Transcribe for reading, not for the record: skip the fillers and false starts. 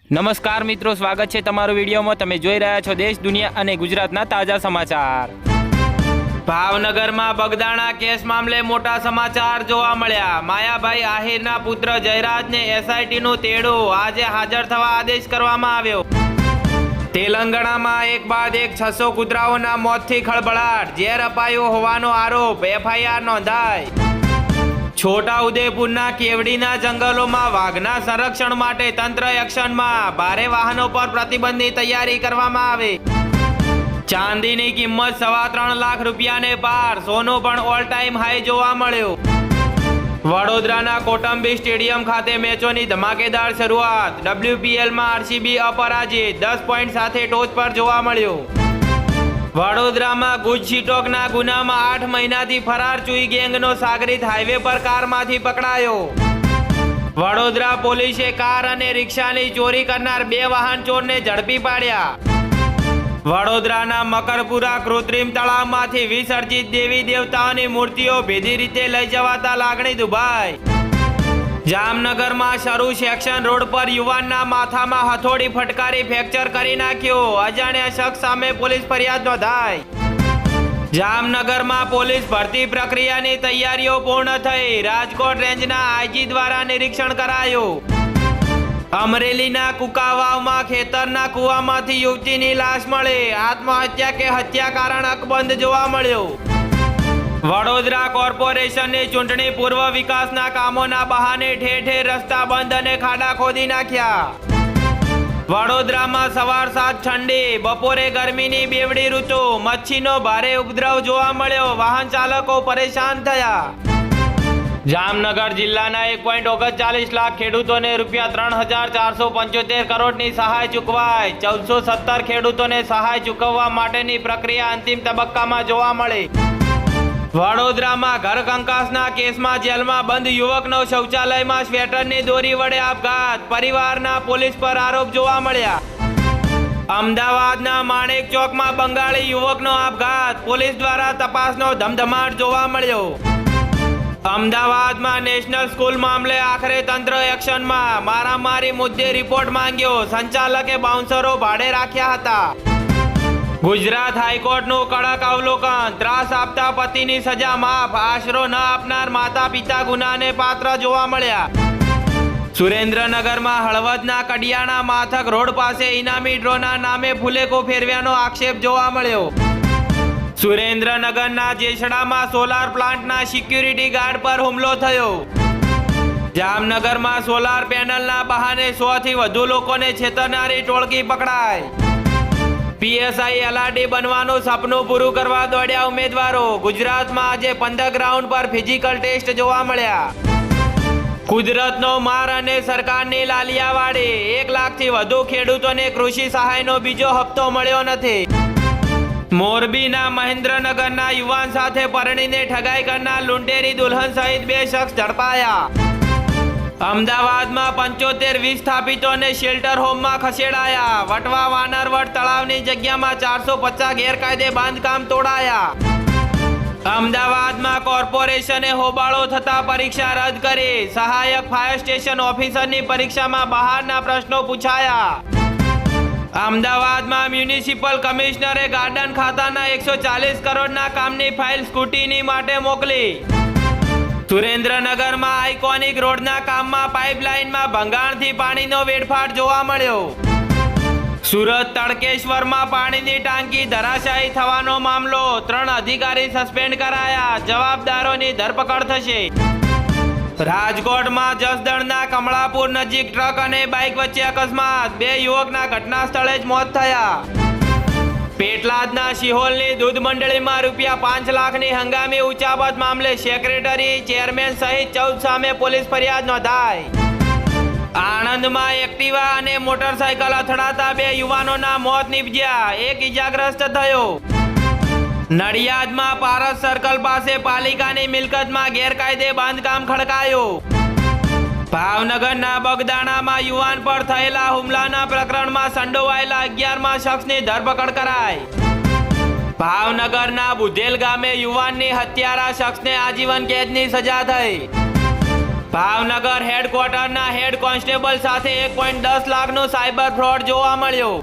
નમસ્કાર મિત્રો, સ્વાગત છે તમારું વિડીયોમાં। તમે જોઈ રહ્યા છો દેશ, દુનિયા અને ગુજરાતના તાજા સમાચાર। ભાવનગરમાં બગદાણા કેસ મામલે મોટા સમાચાર જોવા મળ્યા। માયાભાઈ આહિરના પુત્ર જયરાજને એસઆઈટીનું તેડું આજે હાજર થવા આદેશ કરવામાં આવ્યો। તેલંગાણામાં એક બાદ એક 600 કૂતરાઓના મોતથી ખળભળાટ, ઝેર અપાયો હોવાનો આરોપ, એફઆઈઆર નોંધાઈ। છોટા ઉદેપુરના કેવડીના જંગલોમાં વાઘના સંરક્ષણ માટે તંત્ર એક્શનમાં, ભારે વાહનો પર પ્રતિબંધની તૈયારી કરવામાં આવે। ચાંદીની કિંમત 3.25 લાખ રૂપિયાને પાર, સોનું પણ ઓલ ટાઈમ હાઈ જોવા મળ્યો। વડોદરાના કોટંબી સ્ટેડિયમ ખાતે મેચોની ધમાકેદાર શરૂઆત, WPLમાં આરસીબી અપરાજિત 10 પોઈન્ટ સાથે ટોચ પર જોવા મળ્યો। વડોદરામાં ગુજસીટોકના ગુનામાં 8 મહિનાથી ફરાર ચુઈ ગેંગનો સાગરીત હાઈવે પર કારમાંથી પકડાયો। વડોદરા પોલીસે કાર અને રિક્ષાની ચોરી કરનાર 2 વાહન ચોરને ઝડપી પાડ્યા। વડોદરાના મકરપુરા કૃત્રિમ તળાવમાંથી વિસર્જિત દેવી દેવતાઓની મૂર્તિઓ ભેદી રીતે લઈ જવાતા લાગણી દુભાઈ। જામનગરમાં શરૂ સેક્શન રોડ પર યુવાનના માથામાં હથોડી ફટકારી ફ્રેક્ચર કરી નાખ્યો, અજાણ્યા શખ્સ સામે પોલીસ ફરિયાદ નોંધાઈ। જામનગરમાં પોલીસ ભરતી પ્રક્રિયાની તૈયારીઓ પૂર્ણ થઈ, રાજકોટ રેન્જના આઈજી દ્વારા નિરીક્ષણ કરાયું। અમરેલીના કુકાવાવમાં ખેતરના કૂવામાંથી યુવતીની લાશ મળી, આત્મહત્યા કે હત્યા કારણ અકબંધ જોવા મળ્યો। વડોદરા કોર્પોરેશનની ચૂંટણી પૂર્વ વિકાસના કામોના બહાને ઠેર ઠેર રસ્તા બંધ અને ખાડા ખોદી નાખ્યા। વડોદરામાં સવાર સાંજ ઠંડી, બપોરે ગરમીની બેવડી ઋતુ, મચ્છીનો ભારે ઉપદ્રવ જોવા મળ્યો, વાહન ચાલકો પરેશાન થયા। જામનગર જિલ્લાના 1.39 લાખ ખેડૂતોને ₹3,475 કરોડની સહાય ચૂકવાઈ, 1417 ખેડૂતોને સહાય ચૂકવવા માટેની પ્રક્રિયા અંતિમ તબક્કામાં જોવા મળી। વડોદરામાં ઘર કંકાસના કેસમાં જેલમાં બંધ યુવકનો શૌચાલયમાં સ્વેટરની દોરી વડે આપઘાત, પરિવારના પોલીસ પર આરોપ જોવા મળ્યા। અમદાવાદના માણેક ચોકમાં બંગાળી યુવકનો આપઘાત, પોલીસ દ્વારા તપાસનો ધમધમાટ જોવા મળ્યો। અમદાવાદમાં નેશનલ સ્કૂલ મામલે આખરે તંત્ર એક્શનમાં, મારામારી મુદ્દે રિપોર્ટ માંગ્યો, સંચાલકે બાઉન્સરો ભાડે રાખ્યા હતા। ગુજરાત હાઈકોર્ટનું કડક અવલોકન, ત્રાસ આપતા પતિની સજા માફ, આશરો ન આપનાર માતા પિતા ગુનાને પાત્ર જોવા મળ્યા। સુરેન્દ્રનગરમાં હળવદના કડિયાણા માથક રોડ પાસે ઇનામી ડ્રોના નામે ફુલેકો ફેરવ્યાનો આક્ષેપ જોવા મળ્યો। સુરેન્દ્રનગરના જેસડામાં સોલાર પ્લાન્ટના સિક્યુરિટી ગાર્ડ પર હુમલો થયો। જામનગરમાં સોલાર પેનલના બહાને 100 થી વધુ લોકોને છેતરનારી ટોળકી પકડાઈ। પીએસઆઈ એલઆરડી બનવાનું સપનું પૂરું કરવા દોડ્યા ઉમેદવારો, ગુજરાતમાં આજે 15 ગ્રાઉન્ડ પર ફિઝિકલ ટેસ્ટ જોવા મળ્યા। કુદરતનો માર અને સરકારની લાલિયાવાડી, 1 લાખથી વધુ ખેડૂતોને કૃષિ સહાયનો બીજો હપ્તો મળ્યો નથી। મોરબીના મહેન્દ્રનગરના યુવાન સાથે પરણીને ઠગાઈ કરનાર લુંટેરી દુલ્હન સહિત 2 શખ્સ ઝડપાયા। અમદાવાદમાં 75 વિસ્થાપિતોને શેલ્ટર હોમમાં ખસેડાયા। વટવા વાનરવટ તળાવની જગ્યામાં 450 ગેરકાયદે બાંધકામ તોડાયા। અમદાવાદમાં કોર્પોરેશને હોબાળો થતા પરીક્ષા રદ કરી, સહાયક ફાયર સ્ટેશન ઓફિસરની પરીક્ષામાં બહારના પ્રશ્નો પૂછાયા। અમદાવાદમાં મ્યુનિસિપલ કમિશનરે ગાર્ડન ખાતાના 140 કરોડના કામની ફાઇલ સ્કૂટીની માટે મોકલી। સુરેન્દ્રનગરમાં આઇકોનિક રોડના કામમાં પાઇપલાઇનમાં ભંગાણથી પાણીનો વેડફાટ જોવા મળ્યો। સુરત તડકેશ્વરમાં પાણીની ટાંકી ધરાશાયી થવાનો મામલો, 3 અધિકારી સસ્પેન્ડ કરાયા, જવાબદારોની ધરપકડ થશે। રાજકોટમાં જસદણના કમળાપુર નજીક ટ્રક અને બાઇક વચ્ચે અકસ્માત, 2 યુવકના ઘટના સ્થળે જ મોત થયા। પેટલાદના શિહોલની દૂધ મંડળીમાં ₹5 લાખની હંગામી ઉચાપત મામલે સેક્રેટરી, ચેરમેન સહિત 14 સામે પોલીસ ફરિયાદ નોંધાઈ। આણંદમાં એક્ટિવા અને મોટરસાયકલ અથડાતા 2 યુવાનોના મોત નીપજ્યા, 1 ઈજાગ્રસ્ત થયો। નડિયાદમાં પારસ સર્કલ પાસે પાલિકાની મિલકતમાં ગેરકાયદે બાંધકામ ખડકાયો। ભાવનગરના બગદાણામાં યુવાન પર થયેલા હુમલાના પ્રકરણમાં સંડોવાયેલા 11મા શખ્સની ધરપકડ કરાઈ। ભાવનગરના બુધેલ ગામે યુવાનની હત્યારા શખ્સને આજીવન કેદની સજા થઈ। ભાવનગર હેડક્વાર્ટરના હેડ કોન્સ્ટેબલ સાથે 1.10 લાખનો સાયબર ફ્રોડ જોવા મળ્યો.